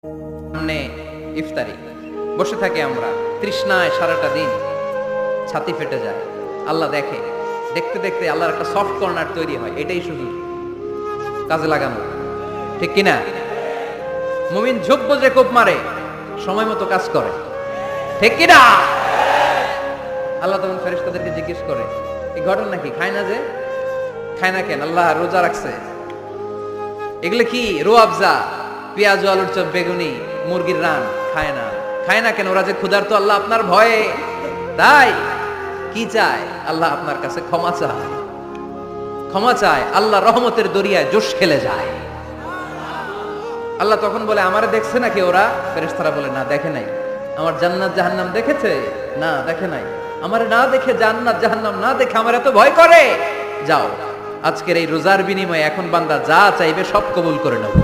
সামনে ইফতারি, বসে থাকি আমরা তৃষ্ণায় সারাটা দিন, ছাতি ফেটে যায়। আল্লাহ দেখে, দেখতে দেখতে আল্লাহর একটা সফট কর্নার তৈরি হয়। এটাই শুধু কাজে লাগানো, ঠিক কিনা? মুমিন ঝোপ যে কোপ মারে, সময় মতো কাজ করে, ঠিক কিনা? আল্লাহ তখন ফেরেশতাদেরকে জিজ্ঞেস করে, এই ঘটনা কি? খায় না যে? খায় না কেন? আল্লাহ রোজা রাখছে। এগুলো কি? রোয়াবজা, পেঁয়াজ, আলুর চপ, বেগুনি, মুরগির রান খায় না। খায় না কেন? ওরা যে ক্ষুধার্ত, আল্লাহ আপনার ভয়ে। তাই কি চায়? আল্লাহ আপনার কাছে ক্ষমা চায়, ক্ষমা চায়। আল্লাহ রহমতের দরিয়ায় জোশ খেলে যায়। আল্লাহ তখন বলে, আমারে দেখছে নাকি ওরা? ফেরেশতারা বলে, না দেখে নাই। আমার জান্নাত জাহান্নাম দেখেছে? না দেখে নাই। আমারে না দেখে, জান্নাত জাহান্নাম না দেখে আমার এত ভয় করে? যাও, আজকের এই রোজার বিনিময়ে এখন বান্দা যা চাইবে সব কবুল করে নেব।